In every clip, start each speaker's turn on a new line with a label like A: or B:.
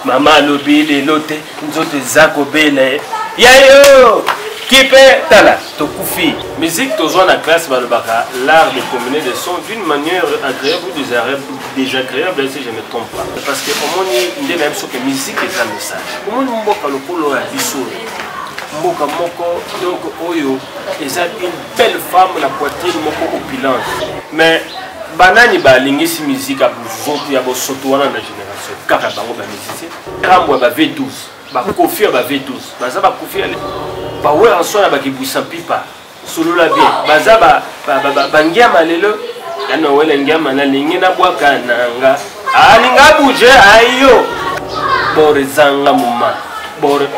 A: Maman lobi les lote nous autres zako bele. Yayo Kipe tala tokufi. Musique toujours la classe balbaka l'art de combiner des sons d'une manière agréable ou désagréable si je ne me trompe pas. Parce que au moins il y a même chose que musique est un message. Au moins mboka le polo ya biso. Mboka moko donc oyo eza une belle femme la poitrine moko opulente. Mais banani balingisi musique a bozoto ya bosoto wana na génération. Kaka bango ba musicien. Kambo ba V12. Ba kofi ba V12. Baza ba kofi ba ouais en soi ba kibusa pipa. Solo la bien. Baza ba bangiama lelo. Ano wele ngama na lingi na bwaka nanga. Alinga buje ayo. Bore zanga muma. Bore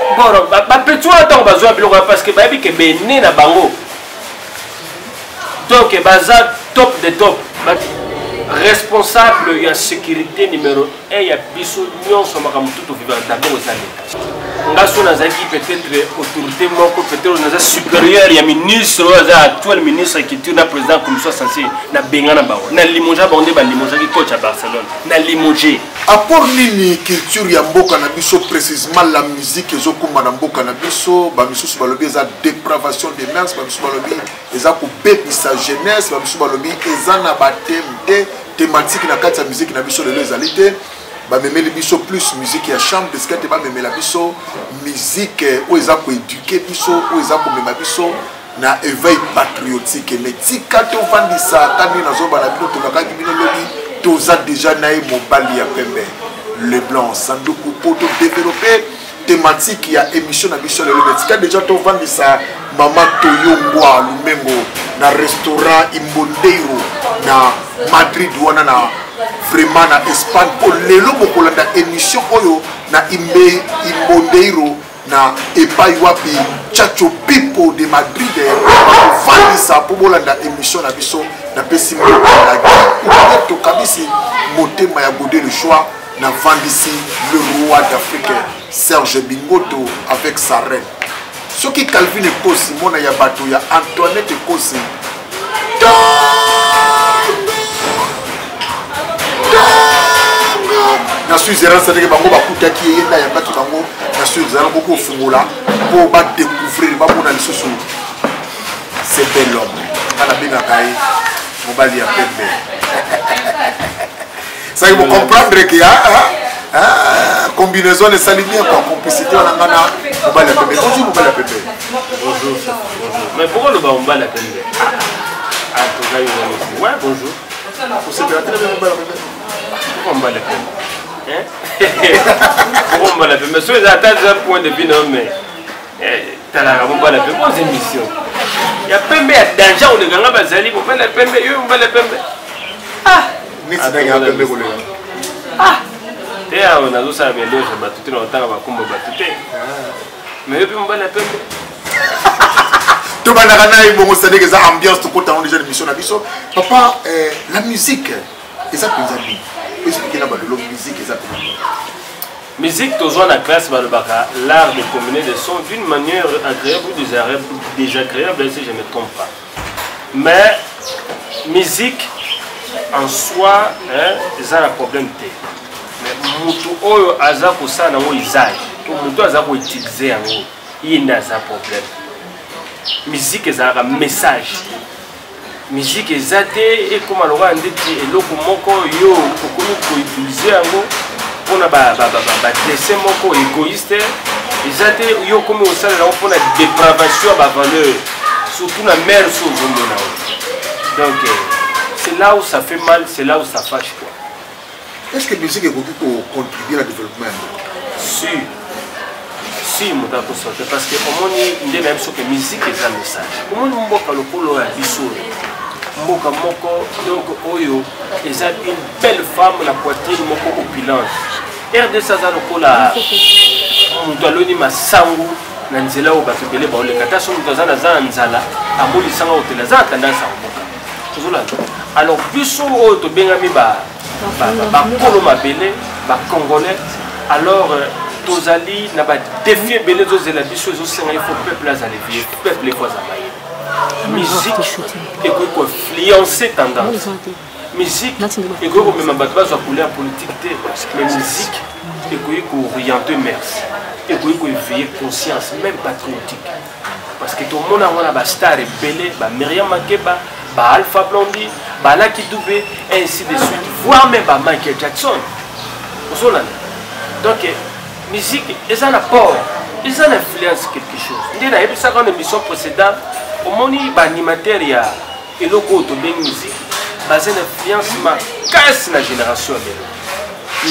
A: ba petu ata bazwa biloko parce que ba bi ke bene na bango. Donc baza top de top. Responsable ya sécurité numéro 1 ya biso nyonso makamututo vivant d'abord aux années. Ngaso nazaki peut-être autorité moko peut-être naza supérieur ya ministre oza actuel ministre qui tue na président commission censé na bengana bawo na limoja bonde ba limoja ki coach à Barcelone na limoje
B: apport nini culture ya mboka na biso précisément la musique ezokuma na mboka na biso ba misusu balobi eza dépravation des mœurs ba misusu balobi eza ko bebisa jeunesse ba misusu balobi eza na batemte thématique na kati ya musique na biso lelo ezalité ba memeli biso plus musique ya chambre parce que ba memela biso musique où eza ko éduquer biso où eza ko mema biso na éveil patriotique mais tika to vandisa kani na zoba na bino to nakaki bino lobi toza déjà na mobali ya pembe le blanc sanduku poto développer thématique ya émission na biso lelo mais tika déjà to vandisa mama toyongwa lumengo na restaurant Imbondeiro na Madrid wana na vraiment na Espagne pour lelo bokolanda émission oyo na Imbondeiro na epai wapi Chacho Pipo de Madrid vandisa pour bolanda émission na biso na pesi mo na gi to kabisi motema ya Godé le choix na vandisi le roi d'Afrique Serge Bingoto avec sa reine ce qui Calvin Ekosi mona ya bato ya Antoinette Ekosi na Suzerain c'est que bango bakutaki yenda ya batu bango na Suzerain beaucoup fungula pour ba découvrir ba mona lisusu c'est bel homme kana bina kai mobali ya pembe ça il faut comprendre que combinaison de salimia pour complicité on a mobali ya pembe bonjour mobali ya pembe
A: bonjour mais pourquoi le mobali ya pembe ah to gagne ouais bonjour vous savez très bien mobali ya pembe pourquoi mobali ya pembe on va la faire, mais si vous attendez un point de vue, non, mais t'as la ramon la faire, bonne émission. Il y a plein de danger, on est dans la basali, on va la faire, on va la faire. Ah, et on a tous à vélo, je vais tout le temps à combo batute. Mais on va la faire.
B: Tout le monde a bon, c'est des ambiances, tout le temps, déjà l'émission à Bisso. Papa, la musique, c'est ça que vous avez dit. Expliquez la musique exactement.
A: Musique toujours la classe balbaka l'art de combiner des sons d'une manière agréable ou désagréable si je ne me trompe pas. Mais musique en soi c'est un problème té. Mais mutu oyo azako sana ngo izai. Mutu azako utiliser ngo il n'a pas problème. Musique est un message. Musique ezate et comme alors ndeti eloko moko yo kokomi ko utiliser yango pona ba dessin moko égoïste ezate yo comme au sala na pona dépravation ba valeur surtout na mère sur zomona. Donc c'est là où ça fait mal, c'est là où ça fâche quoi.
B: Est-ce que la musique est beaucoup pour contribuer au développement?
A: Si mon d'accord parce que au moins il est même sur que musique est un message. Au moins mboka le polo ya biso. Mboka moko donc oyo eza une belle femme la poitrine moko opulente. RD saza lokola mutu aloni masangu na nzela o bato bele ba oleka ta so mutu aza na za nzala amoli sanga otela za tendance à mboka. Tozola. Alors biso oyo to bengami ba kolo mabele ba congolais alors tozali na ba défi belé zozela biso zo senga il faut peuple azali vie peuple ko azali. Musique et quoi influencer tendance. Musique et quoi même bateau soit couleur politique mais musique orienter merci et éveiller conscience même patriotique parce que tout le monde a des stars rebelles, Myriam Makeba, Alpha Blondy, Lucky Dubé, ainsi de suite, voire même Michael Jackson. Donc, musique, ils ont un apport, ils ont influence quelque chose. Dans une émission précédente, au moment où l'animateur et le groupe de musique, ils ont une influence casse la génération.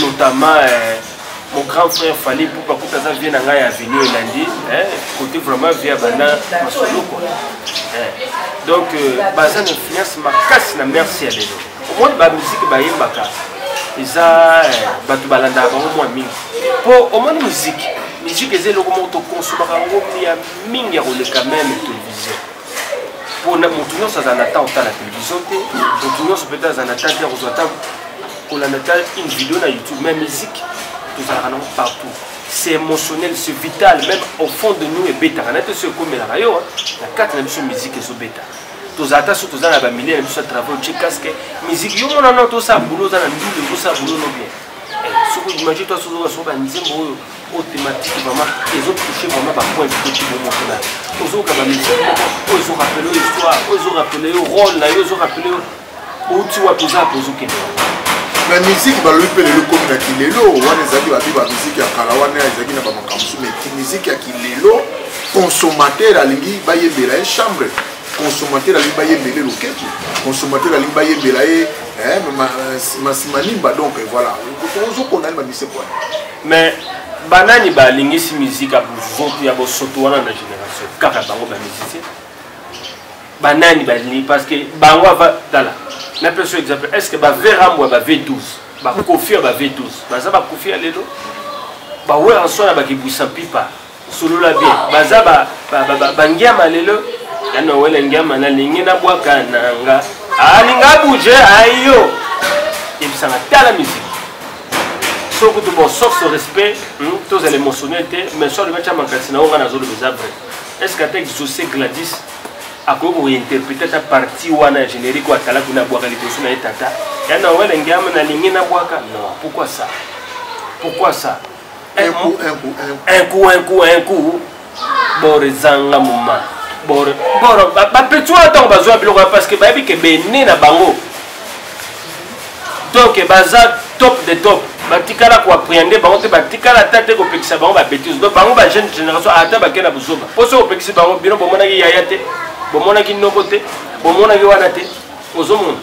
A: Notamment, mon grand frère Fali, pour que ça vienne à l'avenue lundi, côté vraiment via Bana Masolo. Donc, ils ont une influence casse la merci à l'élo. Au moins, la musique, ils pour au moins musique est le moment de consommer même télévision pour nous ça en attend la télévision nous peut-être en attend une vidéo sur YouTube même musique nous allons partout c'est émotionnel c'est vital même au fond de nous et bêta on a tout ce comme la radio la carte de musique et bêta tous attends surtout dans la famille et tout travail chez casque musique yo on a tout ça boulot dans la ville tout ça boulot non bien imagine toi sur la nzembo au thématique vraiment les autres toucher vraiment par point petit moment là aux autres comme musique aux autres rappeler l'histoire aux autres rappeler le rôle là aux autres rappeler où tu vois tout ça pour ce
B: mais musique ba lui pele le comme na kilelo wana ezali ba musique ya kala wana ezali na ba makamsu mais musique ya kilelo consommateur alingi ba yebela une chambre consommateur alingi ba yebela loketo consommateur alingi ba yebela Manimba donc voilà
A: mais banani ba lingisi musique a votu ya bosoto wana na génération kaka bango ba musicien banani ba lingi parce que bango va dala na person exemple est-ce que ba verambo ba V12 ba confia ba V12 baza ba confia lelo ba we en sona ba kibusa pipa solo la bien baza ba ngiama lelo yana wele ngiama na lingi na bwaka nanga alinga bouger ayo et ça a la musique sauf que bon sauf ce respect tous les émotionnalités mais sur le match à Mankatina on a zone de vrai est-ce que tu José Gladys a quoi interpréter ta partie ou un générique ou atala kuna boire les personnes na tata yana wele ngama na lingi na bwaka non pourquoi ça un coup borizanga muma boro ba petit temps bazwa biloko parce que ba bi ke bene na bango donc baza top de top batikala ko appréhender bango te batikala tate ko pekisa bango ba bêtise donc bango ba jeune génération ata ba kena buzoba poso ko pekisa bango bino bomona ki yaya te bomona ki noko te bomona ki wana te ozomona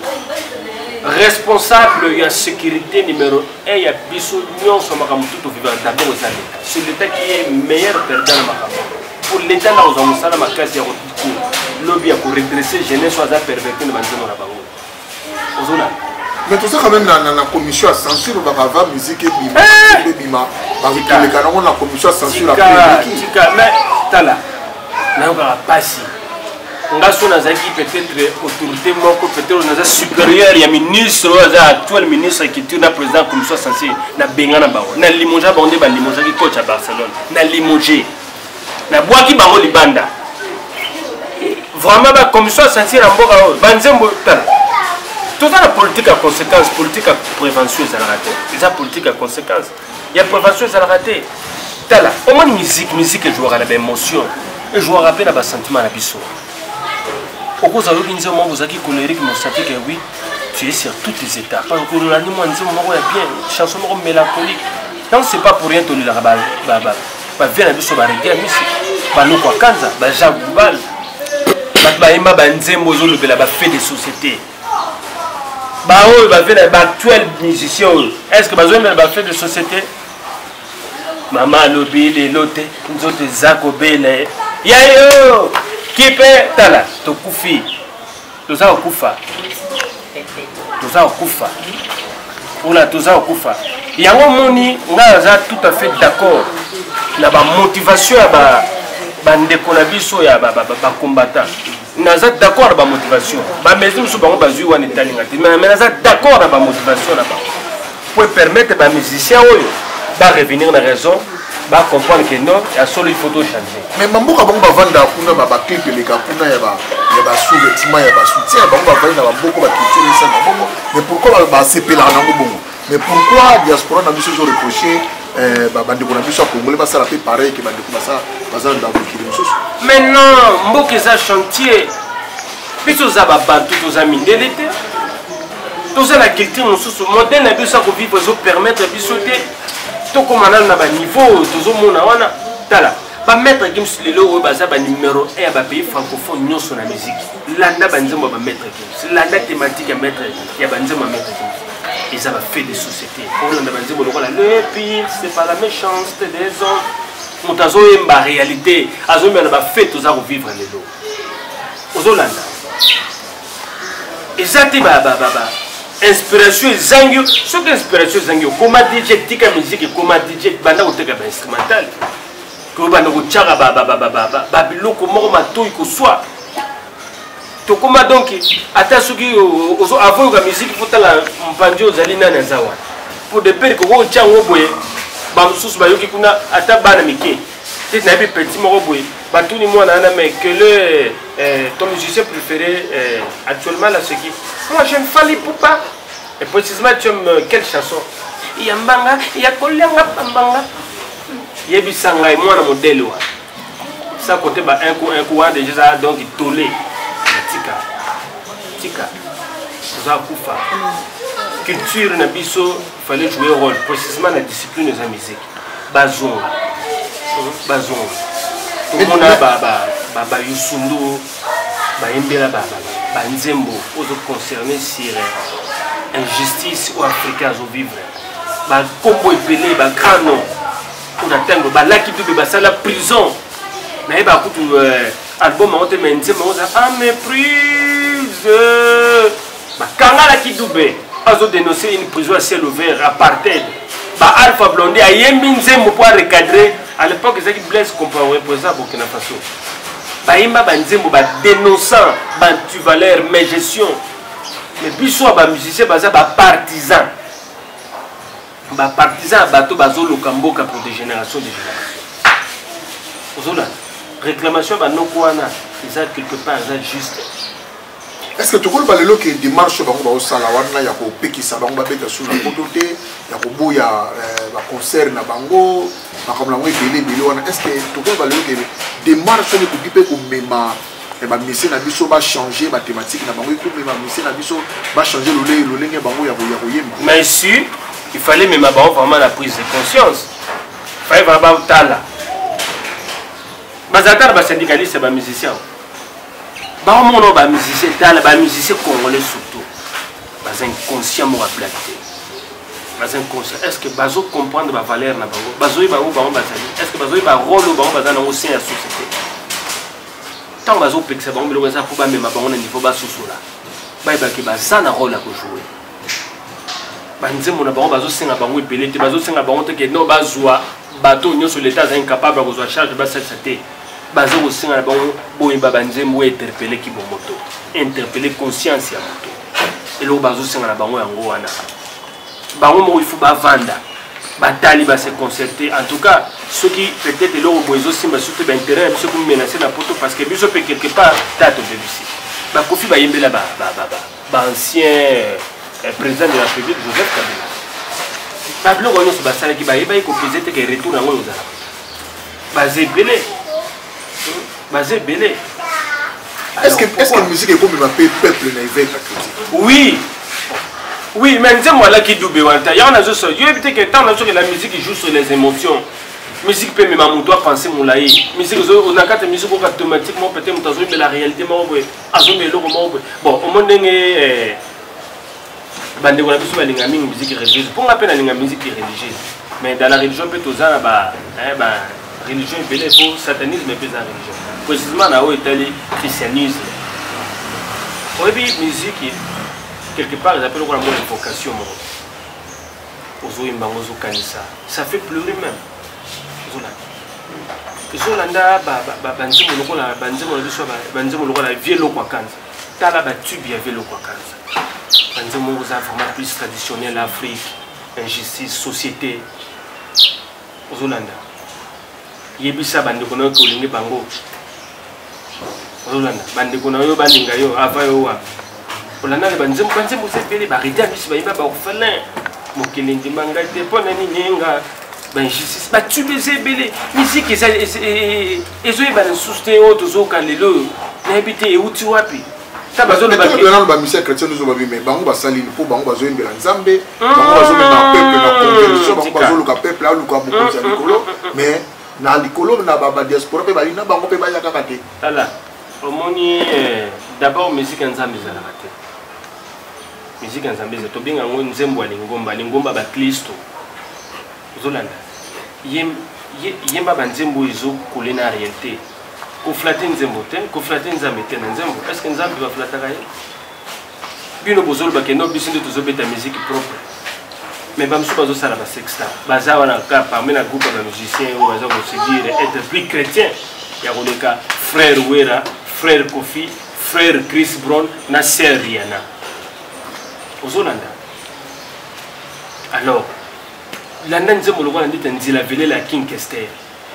A: responsable ya sécurité numéro 1 ya biso nyonso makamutu to vivant d'abord aux années c'est l'état qui est meilleur perdant makamutu pour l'état là aux hommes ça la makasi ya ko lobby ya ko redresser jeunesse soit à pervertir na banzemo na bango ozona
B: mais tout ça quand même dans la commission à censure va musique et bima parce que les canons la commission à censure après
A: tika mais tala na ba passi ngaso na zaki peut-être autorité moko peut-être na supérieur ya ministre ou actuel ministre qui tue na président commission censure na benga na bango na limoja bondé ba limoja ki coach à Barcelone na limoger na boaki bango libanda vraiment la commission censure en mboka banzembo tala tout ça la politique à conséquence politique à prévention ça la raté ça politique à conséquence il y a prévention ça la raté tala au moins musique jouer à la émotion et jouer à rappeler la sentiment la biso au cause de l'organisation vous avez colérique mais ça fait que oui tu es sur toutes les étapes parce que l'anime on dit moi bien chanson mélancolique non c'est pas pour rien tonu la ba vient la biso ba reggae musique ba loko kanza ba jagubal ba yema ba nzembo zo le ba fait des sociétés ba o ba vient ba actuel musicien est-ce que ba zo ba fait de société mama lobi les loté nzoto zako bele ya yo kipe tala to kufi toza okufa ola toza okufa yango moni nga za tout à fait d'accord na ba motivation ya ba ndeko na biso ya ba combattant naza d'accord na ba motivation ba mesure so bango bazui wana talinga te mais naza d'accord na ba motivation na ba pour permettre ba musicien oyo ba revenir na raison ba comprendre que non ya solo il faut tout changer
B: mais mamboka bango ba vanda kuna ba clip les kapuna ya ba sous-vêtements ya ba soutien bango ba vanda ba boko ba culture ça bango mais pourquoi ba sepela na bongo mais pourquoi diaspora na biso zo reprocher bandeko na biso congolais basala pe pareil que bandeko baza dans mokili mosusu.
A: Maintenant mboka eza chantier biso za babantu toza mindele te toza la culture mosusu modèle na biso akovivre ezopermettre biso te tokomana na baniveau tozomona wana tala bamettre gims lelo oyo baza banuméro 1 ya bapays francophone nyonso na musique landa banzembo ya bamettre gims landa thématique ya maître ya banzembo ya maître gims ils ont fait des sociétés. On a dit le pire, c'est pas la méchanceté des hommes. On a dit la réalité. On a fait tout ça pour vivre les lots. On a dit inspiration zangyo. Ce que inspiration zangyo, comment DJ tika musique, comment DJ banda ou teka instrumental. Comment banda ou tchara babilo comment matouille que soit. Tokoma donc ata soki avant la musique faut la mpandi ozali na zawa pour de père ko tchango boye ba mususu ba yoki kuna ata bana mike c'est na bi petit moko boye ba tout ni mwana na mais que le ton musicien préféré actuellement là ce qui moi j'aime Fally Ipupa et précisément tu aimes quelle chanson il y a mbanga il y a kolenga mbanga yebisanga et mwana modèle wa ça côté ba un coup déjà donc tolé tika zakufa culture na biso il fallait jouer un rôle précisément la discipline de la musique bazonga tomona ba yusundu ba embela ba nzembo ozo concerné sur injustice ou africains au vivre ba kombo epelé ba grano on atteindre ba laki dube ba sala prison na ba kutu album a été mené à méprise. Kangala qui doublé, a dénoncé une prison à ciel ouvert, apartheid. Alpha Blondy a yéminzé pour recadrer. À l'époque, ils avaient Blaise comparé pour ça Burkina Faso. Baïma Banzembo dénonçant, tu valeur, mais gestion. Mais puis soit musicien, partisan. Partisan, bateau, bazo, le Kamboka pour des générations de générations. Réclamation ba nokwana ça quelque part ça juste.
B: Est-ce que tu vois le lo que démarche ba ko sala wana ya ko pekisa ba beta sur la côté ya ko boya ba concert na bango ba comme la belé wana est-ce que tu vois le que démarche ne ko bipe ko mema e ba mission na biso ba changer ba thématique na bango ko mema mission na biso ba changer le lenge bango ya ko yemba.
A: Mais si il fallait même ba vraiment la prise de conscience. Fallait vraiment tala. Bazatara ba syndicaliste ba musicien. Ba mono ba musicien tala ba musicien congolais surtout. Ba inconscient mo platé. Ba inconscient. Est-ce que bazo comprendre ba valeur na bango? Bazo ba ou ba bazali. Est-ce que bazo ba rôle ba bazana au sein de la société? Tant bazo peksa ba mbelo za pour ba même ba on niveau ba susula. Ba ba ki ba sana rôle à jouer. Ba nzemo na bango bazo senga bango epelé te bazo senga bango te que no bazwa bateau nyonso l'état est incapable de faire charge ba cette basé au sein de bon babanzembo interpeller ki moto interpeller conscience ya moto et lo bazo senga na bango yango wana bango mo il faut ba vanda batali ba se concerter en tout cas ceux qui peut-être lo bozo simba surtout ba intérêt ceux qui menacer na poto parce que biso peut quelque part tato de ici ba kofi ba yembela ba ancien président de la République Joseph Kabila Pablo Gono se basala ki ba yeba ko peser que retour na ngolo za basé belé.
B: Est-ce que la musique est comme le peuple na évêque
A: oui mais moi là qui double wanta ya on a juste yo éviter que tant que la musique joue sur les émotions musique peut même mon doit penser mon laï musique on a quatre musique automatiquement peut-être mon mais la réalité moi azombe lo bon au monde ngé bande ko la biso balinga mingi musique religieuse pour ngape na linga musique religieuse mais dans la religion peut tozana religion belé pour satanisme et la religion précisément na o itali christianisme obi musique quelque part ils appellent quoi la vocation ozo imbango zo kanisa ça fait pleurer même Zolanda banzimo lokola banzimo biso banzimo lokola vielo kwa kanza tala ba tube ya vielo kwa kanza banzimo za vraiment plus traditionnel Afrique injustice société Zolanda yebisa bandeko na ko lingi bango Zolanda bandeko na yo baninga yo avayo wa Olanda le banzimo se pele ba rida biso ba imba ba orphelin mokelengi manga te pona ni nyenga injustice tu les ébélé musique eza ezoyeba lisusu te oyo tozoyoka lelo nayebi te euti wapi ta bazolobana
B: bamisia chrétien ozo babi me bango basalini mpo bango bazoyembela nzambe bango bazomema peuple na conversion bango bazoluka peuple aluka mokonzi ya likolo mais na likolo na badiaspora mpe balina bango mpe baya kaka te
A: tala omoni d'abord musique ya nzambe ezalaka te musique ya nzambe eza tobenga yango nzembo ya lingomba baklisto ozolanda yemba banzembo ezokole na réalité koflate nzembo te koflate nzambe te na nzembo est ce que nzambe baflataka ye bino bozolobaka no biso nde tozobeta musique propre mais bamosusu bazosala basexta baza wana ka parmi na groupe ya bamusicien oyo baza kosedire être plus chrétien ya koleka frère wera frère kofi frère chris brown na sœur riana ozolanda alors landa nzembo lokola ndita nzila velela ya king kester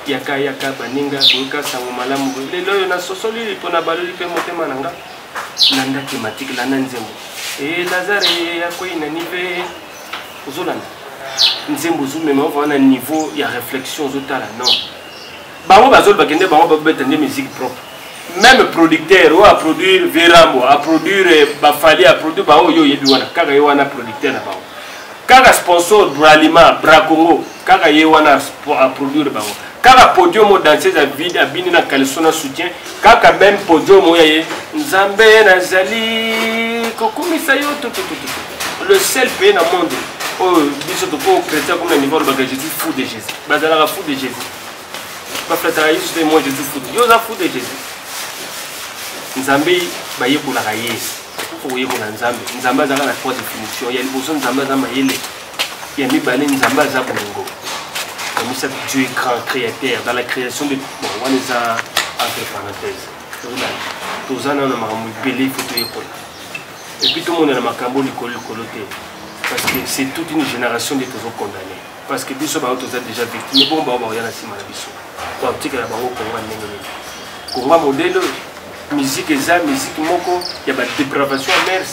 A: yaka baninga boyoka sango malamu lelo oyo nasosoli mpona baloli mpe motema na nga landa thématique landa nzembo lazare akoyina nive ozolanda nzembo ozomema ova wana niveau ya réflexion ozotala non bango bazolobaka nde bango babeta nde musique propre même producteur oyo aproduire verambo aproduire bafali aproduire bango oyo oyebi wana kaka ye wana producteur na bango kaka sponsor bralima bracongo kaka ye wana aproduire bango kaka podium danseuse à vide abini na caleçon na soutien kaka même podium oyo ye nzambe nazali kokumisa yo le seul pays na monde oyo biso toko chrétien comme na niveau lobaka Jésus fou de Jésus bazalaka fou de Jésus baflataka yesu te moi Jésus fou yo oza fou de Jésus nzambe bayekolaka ye oyekola nzambe azaka na trois définition ya liboso nzambe aza mayele ya mibale nzambe aza bolingo Dieu est grand créateur dans la création de bon on est entre parenthèses tous en on a belé photo et puis tout le monde a makambo likolo te parce que c'est toute une génération de tous condamnés parce que biso ba tous déjà victimes bon ba ya na sima na biso kwa tika la bango kongo ndenge kongo modèle musique eza musique moko ya ba dépravation mers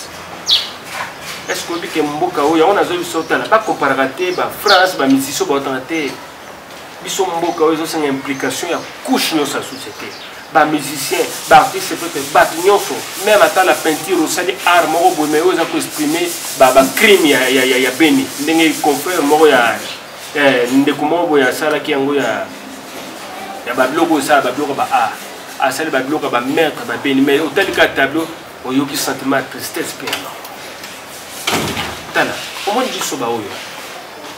A: est-ce que bi ke mboka oyo on a zo bisota na ba comparaka te ba France ba musicien ba otanga te biso mboka oyo ezosenga implication ya couche nyonso ya société bamusicien baartiste peut-être bato nyonso même ata la peinture osali art moko boye mai oyo eza koexprime bacrime ya beni ndenge confrère moko ya ndeko moko boye asalaki yango ya babiloko oyo esala babiloko ba art asali babiloko ya bamaître babeni mais otalika tableau oyoki sentiment ya tristesse mpe tala omoni biso baoyo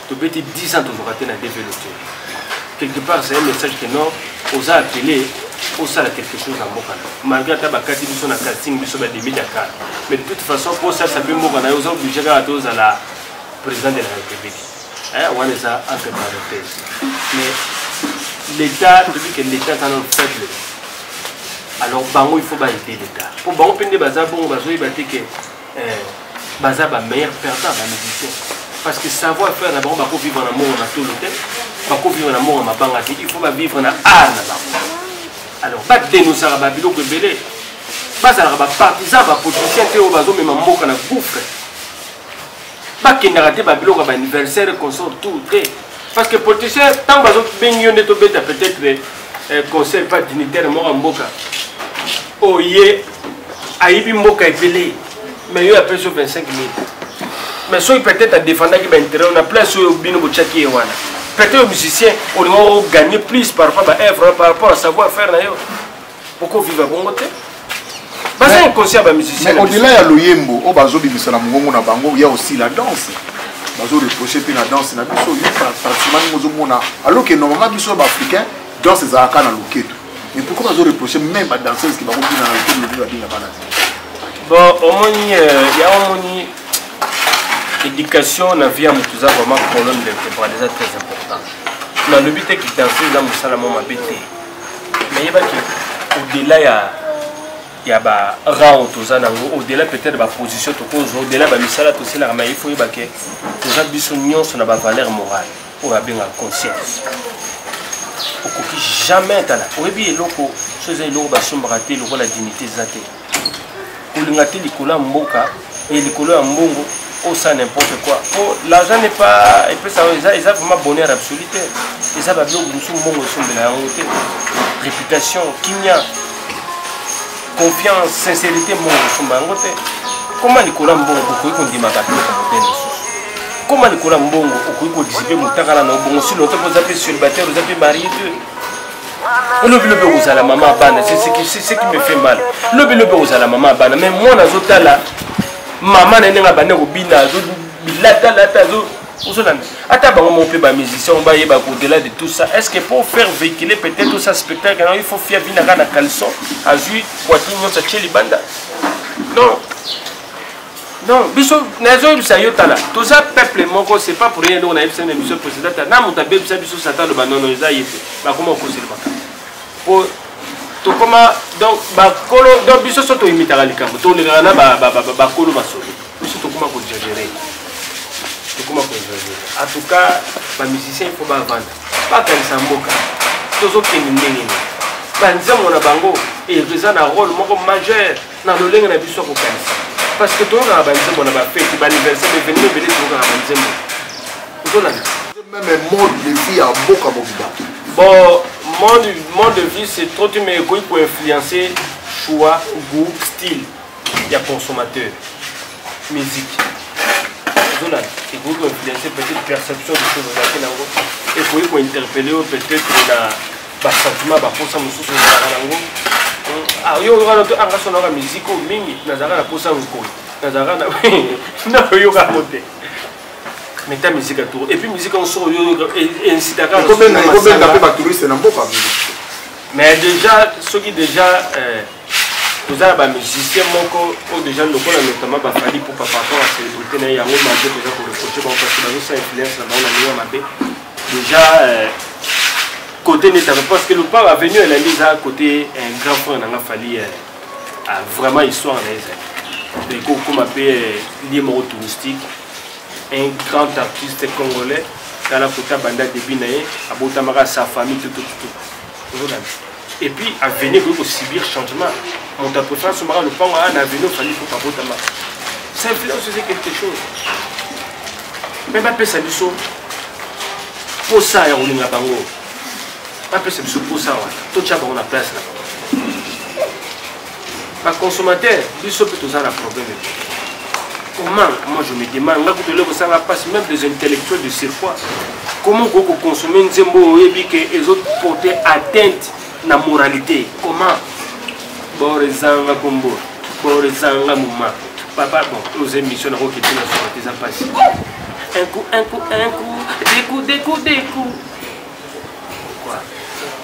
A: tobeti 10 ans tozoka te na développé quelque part c'est un message que non aux appelés au ça quelque chose en mokana malgré ta bakati biso na casting biso ba demi Dakar mais de toute façon pour ça peut mokana aux obligé à tous à la président de la République on est ça entre parenthèses mais l'état depuis que l'état est en faible alors bango il faut ba aider l'état pour bango pende baza bon bazo ibate que baza ba meilleur perdant ba musicien parce que savoir faire d'abord ba ko vivre en amour na tout le temps pas vivre dans le monde, il faut vivre dans l'art. Alors, pas dénoncer la Babylone que belé. Pas à la partisan, pas politicien, qui est au même mot qu'on a gouffre. Pas qu'il n'a raté Babylone comme anniversaire, concert, tout. Parce que politicien, tant que vous avez peut-être conseil pas dignitaire, mort en boca. Oh, yé, aïbi moka est belé. Mais il y a plus de 25 000. Mais soit peut-être à défendre qui va intérêt, on a plein sur Bino Bouchaki et Wana. Peut-être aux musiciens, on va gagner plus par rapport à œuvre, par rapport à savoir-faire. Pourquoi vivre à bon côté? C'est inconscient à musicien.
B: Mais au-delà de l'Oyembo, il y a aussi la danse. Bazo reprocher la danse na biso alors que normalement biso africain danse za kana loketo. Mais pourquoi bazo reprocher même à danseuse qui va reprendre dans le loketo
A: bon au moins il y a au moins l'éducation na vie à mutuza vraiment colonne vertébrale c'est très important. Na le but est que danser là musala mo mabete. Mais il y a au-delà il y a ba rang toza nango au-delà peut-être ba position to cause au-delà ba misala to sala ma il faut ba que toza biso nyonso na ba valeur morale pour avoir conscience. Okoki jamais tala oyebi eloko chose eloko ba sombrate eloko la dignité zate. Kolingate likolo mboka et likolo ya mbongo ou ça n'importe quoi. L'argent n'est pas, et puis ça, ils ont vraiment bonheur absolu. Ils ont réputation, kimia, confiance, sincérité, comment Nicolas Mbongo peut dire comment Nicolas Mbongo peut dissiper mon temps à la si longtemps vous avez célibataire, vous avez marié le à la maman c'est ce qui me fait mal. Le à la maman mais moi dans là maman n'est pas banné au bina bilata mon musicien au-delà de tout ça. Est-ce que pour faire véhiculer peut-être tout ça spectacle il faut faire venir à caleçon à jouer poitrine ça chez les bandes? Non. Non, biso nazo bisa yotala. Tout ça peuple moko c'est pas pour rien donc on a fait une émission précédente. Na mutabé bisa biso satan le banono eza yete. Ba comment causer le baka. Pour to comment donc ba kolo donc biso soto imitara likambo. To le na ba kolo basolo. Biso to comment ko gérer. To comment ko gérer. En tout cas, ba musicien il faut ba vendre. Pas comme ça mboka. Tozo keningeni. Ba nzemo na bango et reza na rôle moko majeur na lolenga na biso ko kanisa. Parce que tout le monde a fait l'anniversaire de venir belé tout le monde a
B: même un mode de vie à Boka Mobiba.
A: Bon, mode de vie c'est trop tu me pour influencer choix, goût, style. Il y a consommateur, musique. Et pour influencer peut-être perception des choses et pour interpeller peut-être la sentiment pour ça nous ah, yo la musique mingi nazara na posa ngoi nazara na na yo ka monter mais ta musique à tour et puis musique on sort yo incite à
B: combien de touristes na mboka
A: mais déjà ceux qui déjà vous avez des musiciens moko ou déjà le col notamment ba fali pour papa à célébrité na yango manger déjà pour le projet parce que ça influence là on a mis déjà côté n'était parce que le père a venu elle a mis à côté un grand frère n'a fallu vraiment histoire les comme appelé lié touristique un grand artiste congolais dans la côté banda de Binaé à Botamara sa famille tout et puis à venir pour subir changement mon préférence sur le pont à venir fallu pour Botamara ça influence quelque chose même pas ça du saut pour ça et on est bango. Après c'est pour ça, tout ça on a place là. Par consommateur, il faut que tout ça a problème. Comment moi je me demande, là que le ça passe même des intellectuels de surpoids. Comment vous consommez une zembo et que les autres porter atteinte à la moralité? Comment? Borezanga Bombo, Borezanga Mouma. Papa bon, aux émissions qui étaient dans passé. Un coup, des coups.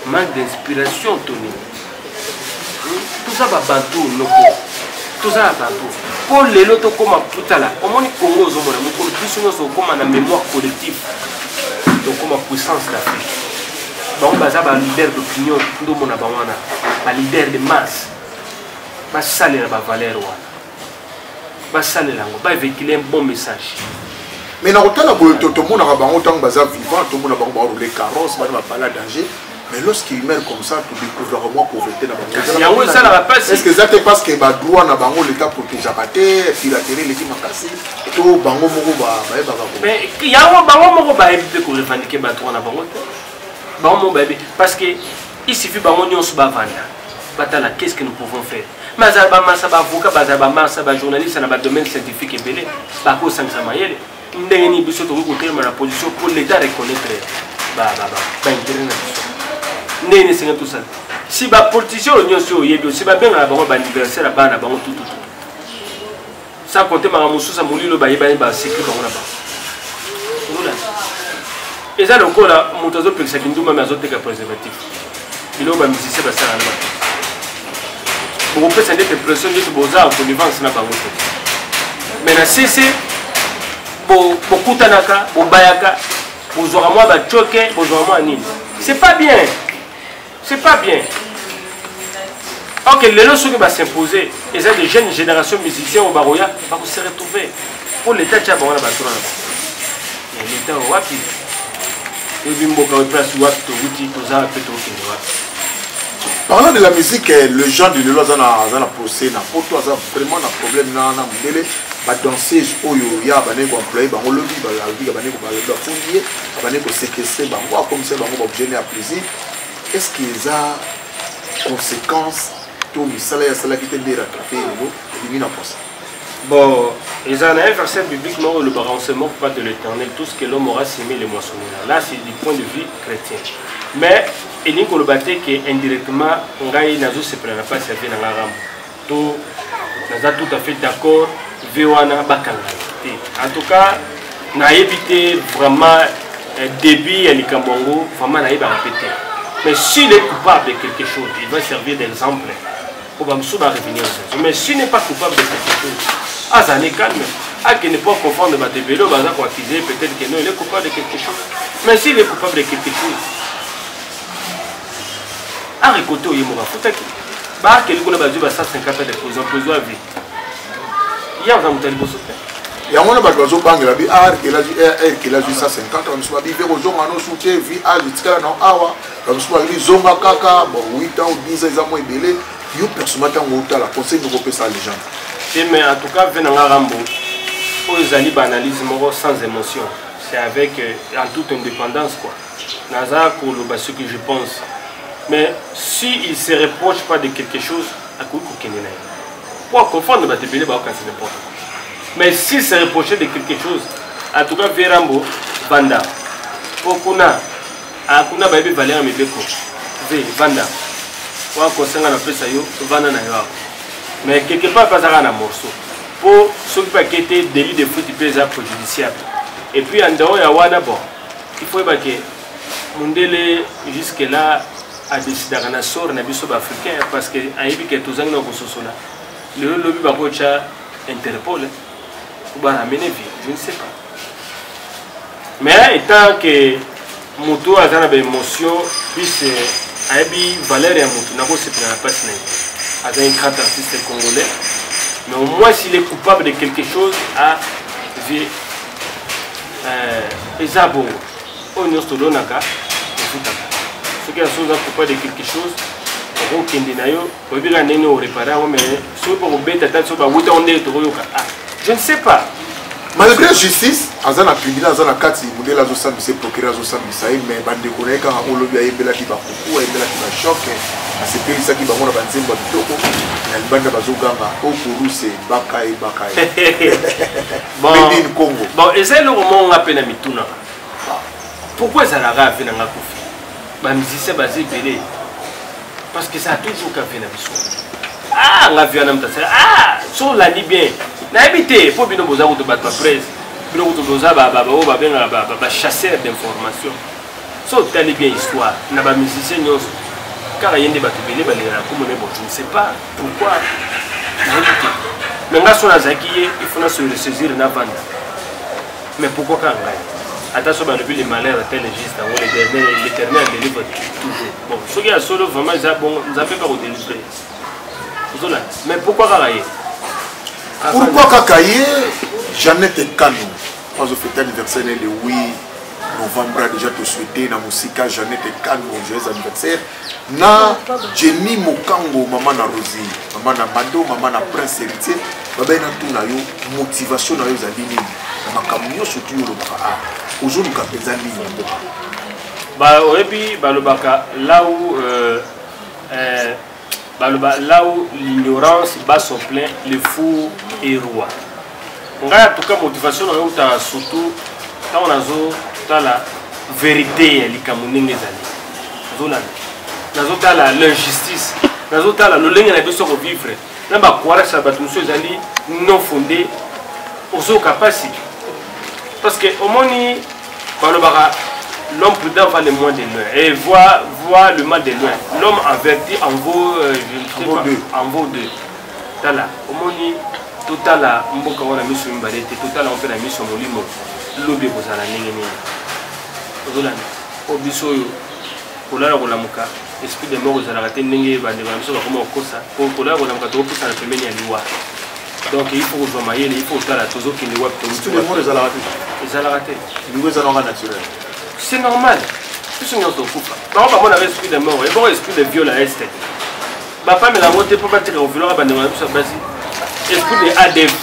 A: Manque d'inspiration, Tony. Tout ça va bantou, tout ça va bantou. Pour les lotos comme à Putala, au moins les Congo, nous sommes comme la mémoire collective, donc comme la puissance d'Afrique. Donc, on va leader d'opinion, un leader de masse. On va saler la valeur, on va saler la on va véhiculer un bon message.
B: Mais dans le temps, tout le monde a vivant, tout le monde a roulé carrosse, il a pas danger. Mais lorsqu'il meurt comme ça, tu découvres vraiment pauvreté dans le monde. Est-ce que c'est parce que le droit n'a pas l'État protège la terre, piraterie, les gens cassés, tout bango moko ba
A: mais il y a un bango moko ba éviter que revendiquer ba droit na bango. Bango ba parce que il suffit bango nyonso ba vanda. Batala qu'est-ce que nous pouvons faire? Mais ça ba massa ba avocat, ba massa ba journaliste na ba domaine scientifique et belé. Ba ko sangsa mayele. Ndenge ni biso to ko terme la position pour l'État reconnaître ba intérêt. Né c'est tout ça. Si ba politicien l'union sur yebi si ba bien na bango ba anniversaire la bana bango tout. Ça compter ma musu sa mulilo ba yeba ba sécurité bango na ba. Voilà. Et ça le ko la motozo pekisa kinduma ma zote ka préservatif. Bilo ba musicien ba ça na ba. Pour peut s'en être pression de boza en connivence na bango. Mais na cc pour kutanaka, pour bayaka, pour zora moi ba choke, pour zora moi nini. C'est pas bien. C'est pas bien. Ok, les leçons qui vont s'imposer, et ça des jeunes générations musiciens au Baroya, va se retrouver. Pour l'État, tu as besoin de battre. L'État, wapi. Le bimbo, quand il place wapi, tu as un peu de
B: Parlant de la musique, le genre de Lelo a procès, vraiment un problème dans le ba danseuse oyo ya bane ko employer ba ngolobi ba la bane ko ba fouiller bane ko séquestrer ba ngwa comme ça ba ngwa objener à plaisir. Est-ce qu'il y a conséquences tout misala ya sala qui te dire rattraper Lelo et na poste?
A: Bon, ils en ont un verset biblique, non, le baron se moque pas de l'éternel, tout ce que l'homme aura semé les moissonnera. Là, c'est du point de vue chrétien. Mais, il y a un colbaté qui indirectement, on a eu se prenne pas servir dans la rampe. Tout, nous sommes tout à fait d'accord, Véwana Bakanga. En tout cas, on a évité vraiment débit à l'Ikambongo, vraiment on a répéter. Mais s'il est coupable de quelque chose, il va servir d'exemple. Pour revenir. Mais s'il n'est pas coupable de quelque chose, ah, ça n'est calme. Ah, qu'il n'est pas confondre de Matébélo, bah, ça accuser, peut-être que non, il est coupable de quelque chose. Mais s'il est coupable de quelque chose, ah, récolter au Yémoura, faut que bah, quelqu'un a besoin de 150 ans de prison, prison à vie. Il y a un peu de choses.
B: Il y a un peu de choses qui a 150 ans, on a dit, on a soutenu, vie à l'Itzkala, on a dit, Zonga Kaka, 8 ans ou 10 ans, moins belé. Yo personnellement quand la conseil de repérer ça les gens.
A: Mais en tout cas venant à Rambo, aux alliés analyse sans émotion, c'est avec en toute indépendance quoi. Naza pour le ce que je pense. Mais si il se reproche pas de quelque chose, à quoi qu'il n'y ait pour confondre bah t'es bah c'est n'importe quoi. Mais s'il se reprochait de quelque chose, en tout cas vers Rambo, Vanda, pour kuna baby Valérie Mebeko, Vanda. Mais quelque part, pas un morceau. Pour ceux qui ont été délit de foot, ils sont préjudiciables. Et puis, en dehors, il y a un bon. Il faut que Mundele, jusque-là, a décidé de faire un sort africain parce qu'il y a tous les gens qui sont là. Le lobby va Interpol pour ramener vie. Je ne sais pas. Mais étant que Moutou a une émotion, puisse. Aïbi Valérie Amoutou n'a pas se prendre la passe avec un grand artiste congolais, mais au moins s'il est coupable de quelque chose, à Ezabo, on y a stocké naka, ceux qui sont coupables de quelque chose, au Kendinayo, au bien gagner au réparer, mais ceux qui ont bête à tête sur la route, on est au Yoka. Je ne sais pas.
B: Malgré la justice, dans la tribunal, dans la carte, il y a des gens qui procureur mais bande connaît quand on le vient bela qui va coucou, bela qui va choc, à ce pays ça qui va mon banzem ba bitoko, na bande bazoganga, au Kourou c'est Bakai. Bon,
A: bon, et c'est le moment où on appelle Mituna. Pourquoi ça n'a pas fait dans la Kofi? Bah musicien basé belé. Parce que ça a toujours qu'à faire dans le ah, on a vu un homme ah, sur la Libye. N'habitez, pour bien nous avoir de battre la presse, bien nous avoir chasseur d'informations. Sauf que bien histoire, n'a pas musicien, car il y a des bateaux belés, je ne sais pas pourquoi. Mais là, sur la Zaki, il faut se ressaisir dans la vente. Mais pourquoi quand même? Attention, les malheurs étaient légistes, l'éternel délivre toujours. Bon, ceux qui ont solo, vraiment, ils ont fait pas au délivrer. Mais pourquoi Kakaye?
B: Pourquoi Kakaye? Jeannette Kano. Quand je fais l'anniversaire le 8 novembre, déjà te souhaiter dans musique Jeannette Kano, joyeux anniversaire. Na Jenny Mokango, maman na Rosie, maman na Mado, maman na Prince Héritier. Baba na tout na yo motivation na yo zalini. Na makamyo surtout le baka. Aujourd'hui ka pezani mboka.
A: Bah oyebi balobaka là où l'ignorance bat son plein, le fou est roi. On a en tout cas motivation surtout quand on a la vérité l'injustice, le vivre. Non fondé aux capacités. Parce que au moins l'homme prudent va le moins de loin et voit le mal de loin. L'homme averti en vaut deux. Tala, au moins, total à Mboka on a mis sur une balette, total on fait la mise sur mon limo. L'objet vous a la négative. Zolan, Obisoyo, Kola Rolamuka, esprit de mort aux arrêtés, Nengue, Bandevamso, comment on cause ça. Kola Rolamuka, tout ça, la première liwa. Donc il faut que il faut que la toujours qui ne voit pas.
B: Tous les mots, ils allaient rater.
A: Ils allaient rater.
B: Nous allons naturel.
A: C'est normal. Tout ce qu'on a fait. Par exemple, on a l'esprit de mort, et bon, l'esprit de viol à Est. Papa me la moté pour pas tirer au vélo à Bandema sur base. Esprit de ADF.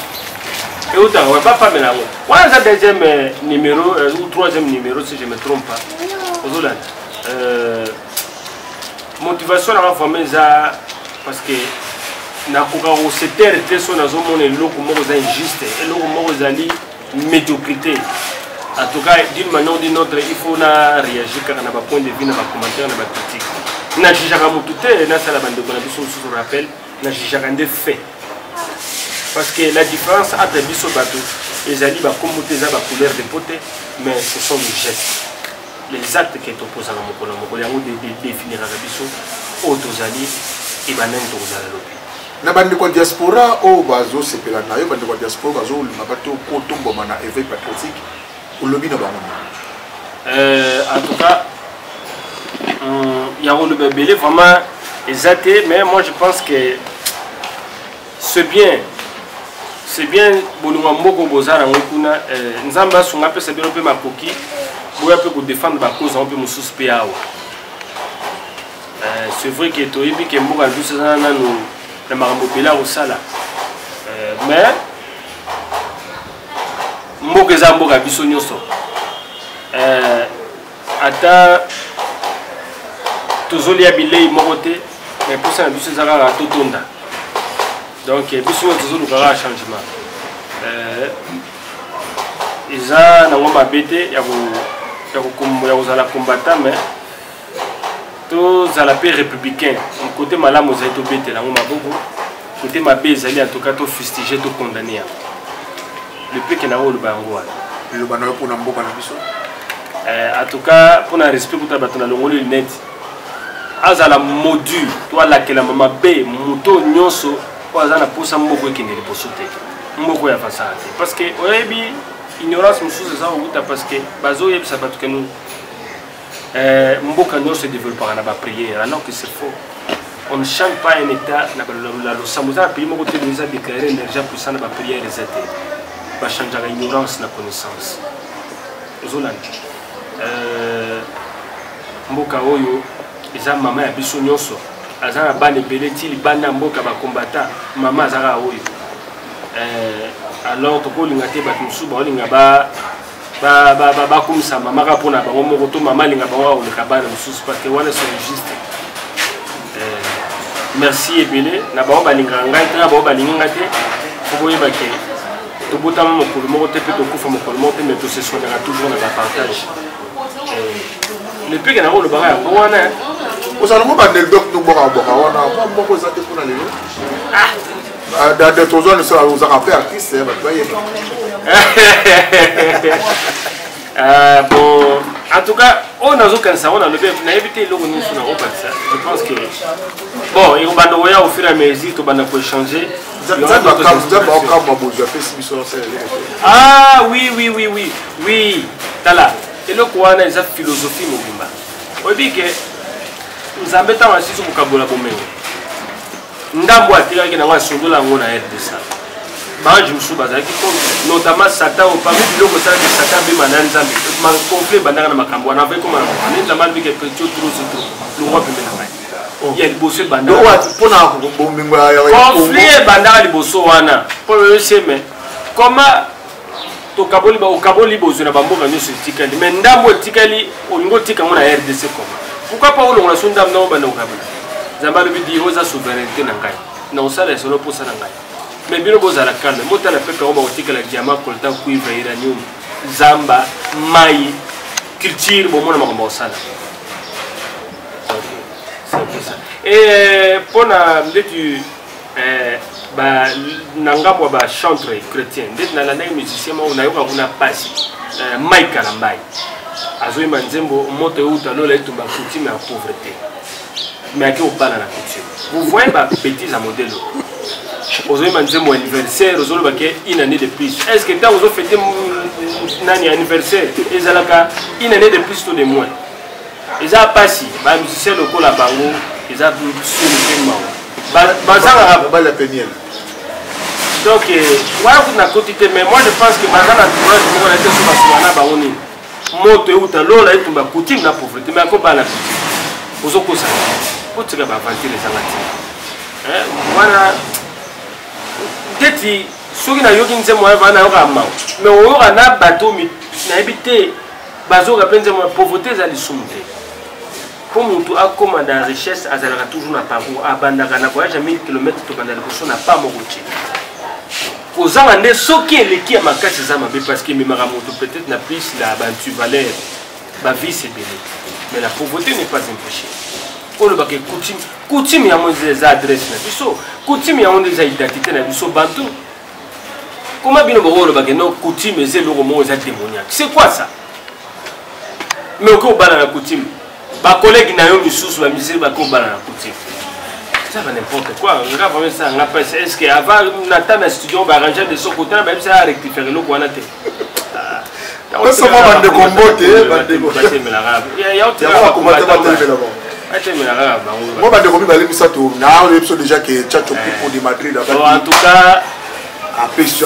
A: Et où t'as papa me la moté. Voilà le deuxième numéro ou troisième numéro si je me trompe pas. Aux Hollande. Motivation à la famille ça parce que na koka au secteur te so na zo mona loko moko za injuste et loko moko za li médiocrité. En tout cas, d'une manière ou d'une autre, il faut réagir car on a pas point de vue, on a pas commentaire, on a pas critique. Na jijaka mutute na sala bande kona biso sous rappel, na jijaka des faits. Parce que la différence entre biso bateau les ali ba commuté za ba couleur de poté, mais ce sont les gestes. Les actes qui t'opposent à la mokolo yango de définir la biso autozali et banen tozala lopi.
B: Na bande ko diaspora o bazo sepela na yo bande ko diaspora bazo lima bato ko tomboma na éveil patriotique au lobby na bango.
A: En tout cas, il y a le bébé vraiment exaté, mais moi je pense que c'est bien bonuma moko bozara ngokuna nzamba sunga pe sebelo pe makoki boya pe ko défendre ba cause on peut mo suspect. C'est vrai que toyebi ke mboka biso na no na makambo pela au sala. Mais mboka za mboka biso nyoso. Ata tozoli abilei mokote mais pour ça biso za ka totonda. Donc biso tozolu ka changement. Ils ont mabete ya kozala combattant mais tous à la paix républicain côté malamu za to bete la maboko côté mabe ezali en tout cas to fustiger to condamner le peu que na o le bango
B: le bango pour na mboka na biso
A: en tout cas pour na respect pour ta batona longolo net azala modu to la que la mama be moto nyonso azana posa mboko ekende liboso te mboko ya fasade parce que oyebi ignorance mususu za okuta parce que bazo yebisa bato que nous mboka nyonso se développe par la prière alors que c'est faux. On ne chante pas un état la losamuza pays moko te nous a déclaré énergie puissant na prière rezete ba changer ignorance na connaissance ozolanda mboka oyo eza mama ya biso nyonso azana bana ebele ti libanda mboka ba combattant mama azaka oyo alors tokolinga te bato mosusu baolinga bakomisa mama kaka mpona bango moko to mama alinga bango akoleka bana mosusu parce que wana c'est injuste. Merci ebele na bango balingaka ngai te na bango balingi ngai te fo boyeba ke tobotama mokolo moko te mpe tokufa mokolo moko te mais tosesonaka toujours na bapartage le peke nango olobaka yango wana
B: ozalango baanecdote noboka wana moko eza te mpona lelo tozwa ozaka mpe artiste bato bayeba.
A: Bon, en tout cas, on a aucun ça, on a le bien, on a évité le revenu sur la route. Je pense que bon, il va au fur et à mesure, on va changer. Ah oui, tala. Et le quoi, on a une philosophie mobimba. On dit que nous embêtons à six au Kabola Bomé. Ndambo atira ki na wa sondo la ngona RDC. Ba jumsu bazaki notamment Satan au parmi biloko ça de Satan be mananzambe. Ma conflit bandana na makambo na ve comme na nzamba bi ke petio trop le roi pembe na mai. Il y a le bosso bandana.
B: Do wa pona bomingo ya
A: conflit bandana liboso wana. Pour le seme. Comment to kaboli ba okaboli bozo na bamboka nyoso tikali. Mais ndambo tikali olingo tika ngona RDC comment. Pourquoi pas on la sonda na banda okaboli. Zamba le dit oza souveraineté na ngai na osala solo pour ça na ngai mais bino boza la calme mota la peka oba otika la diamant coltan cuivre uranium zamba mai culture bon mona makomba osala c'est ça et pour na ndetu ba nanga kwa ba chantre chrétien ndetu na la ndenge musicien mo na yoka kuna pasi mai kalambai azoi manzembo moto uta lola etumba coutume ya pauvreté. Mais qui au pas dans la culture. Vous voyez ma bêtise à modèle. Vous avez demandé mon anniversaire, vous avez une année de plus. Est-ce que quand vous avez fêté mon anniversaire, ils ont une année de plus ou de moins? Ils ont passé, les musiciens locaux à Bango, ils ont souvent la pénielle. Donc, voilà, vous n'avez pas mais moi je pense que Bazan a trouvé que vous avez été sur la Bango. Moto et outa lola et tout ma coutume la pauvreté, mais à quoi la coutume? Vous avez vous tirez pas vanter les amateurs. wana teti soki na yoki nzembo ya vana yoka ma mais oyoka na bateau na ebité bazoka penze mo pauvreté za lisumu te pour mutu akoma dans richesse azalaka toujours na parcours abandaka na voyage 1000 km to banda liboso na pas moko te kozanga nde soki eleki ya makasi eza mabe parce que memaka moto peut-être na plus la bantu valeur vie c'est belé mais la pauvreté n'est pas un péché olobaka coutume yango eza adresse na biso coutume yango eza identité na biso bantu comment bino bokolobaka no coutume eza eloko moko eza démoniaque c'est quoi ça mais okobala na coutume bakolegi na yo misusu bamisiri bakobala na coutume ça va n'importe quoi nga vraiment ça nga pense est-ce que avant nata na studio ba arranger de son côté ba bisa rectifier eloko wana te
B: ça va bande combote bande moi bande combi ba lemisa to na l'épisode déjà que Chacho pour de Madrid
A: en tout cas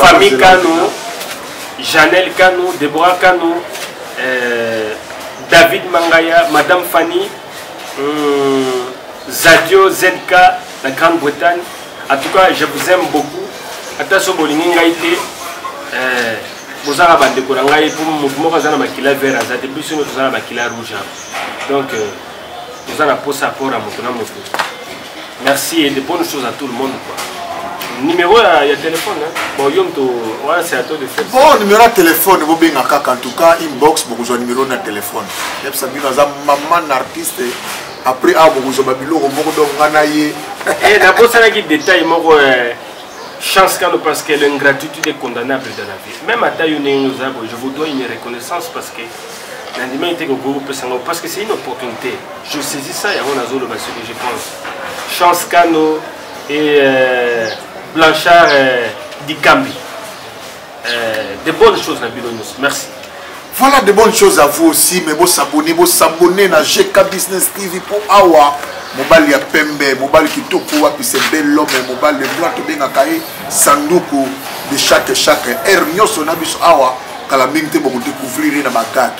A: famille Kano, Janelle Kano, Deborah Kano, David Mangaya, Madame Fanny, Zadio, ZK, la Grande-Bretagne. En tout cas, je vous aime beaucoup. Attention, Bolingi Ngaïté, vous avez un décor pour mouvement à Makila vert, à début, vous avez Makila rouge. Donc, vous avez un poste à port à Moutona. Merci et de bonnes choses à tout le monde. Numéro il y a téléphone bon c'est à toi de faire
B: bon numéro de téléphone vous bien en tout cas inbox beaucoup de numéro de téléphone et ça dit dans un maman artiste après beaucoup de babilo beaucoup de nganaye
A: et d'abord ça qui détail moi chance parce que l'ingratitude est condamnable dans la vie même à taille je vous dois une reconnaissance parce que parce que c'est une opportunité je saisis ça et on a zone parce que je pense chance Kano et Blanchard Dikambi. De bonnes choses dans Bilonos. Merci.
B: Voilà de bonnes choses à vous aussi, mais vous s'abonnez à GK Business TV pour Awa. Mobile ya Pembe, mobile qui toque puis c'est bel homme, mobile le blanc tout bien à Kaye, Sanduku de chaque air nyoso na biso Awa, kalamingte beaucoup découvrir na bagat.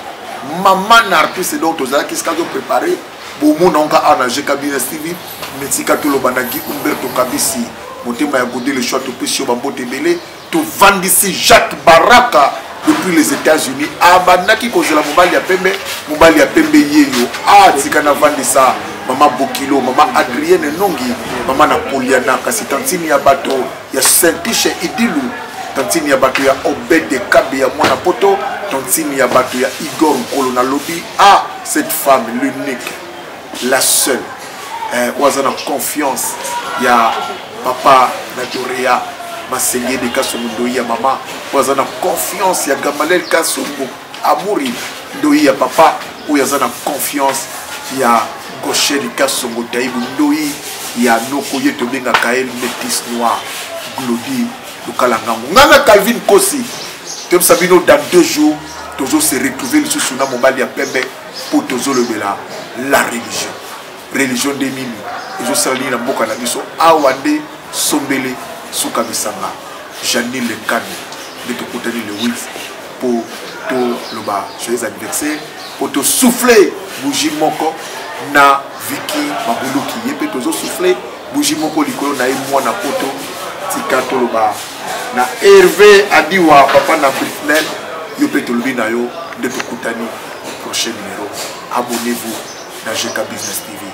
B: Maman artiste donc aux qui sont préparés, pour mon oncle à GK Business TV, Metika tout le bandagi Umberto Kabisi. Motema ya goudé le choix tout petit au bambo tebele tout vend ici Jacques Baraka depuis les États-Unis abandaki cause la mobile ya pembe yeyo tikana vandi ça maman Bokilo maman Adrienne Nongi maman Napoliana kasi tantini ya bato ya Saint-Tiche Idilu tantini ya bato ya Obed Kabe ya mwana poto tantini ya bato ya Igor Nkolo na lobby cette femme l'unique la seule wazana confiance ya papa Nadoria Masengé de Kasongo ya maman wazana confiance ya Gamalel Kasongo Amouri Ndoi ya papa ou yazana confiance ya Gaucher de Kasongo Taïbou Ndoi ya Noko Yetobenga Kael Métis Noir Glody Lukalangango Ngana Calvin Kosi Tem Sabino dans 2 jours Tozo se retrouver le sous-suna mobile ya Pembe pour Tozo le Bela la religion des mimi et je salue na mboka na biso awande sombele suka bisanga Janine le Kane de te contenter le 8 pour to le bas joyeux anniversaire pour te souffler bougie moko na Vicky Mabuluki yepe tozo souffler bougie moko likolo na moi na poto tika to le bas na Hervé Adiwa papa na Britnel yepe to lubi na yo de te contenter prochain numéro abonnez-vous dans GK Business TV.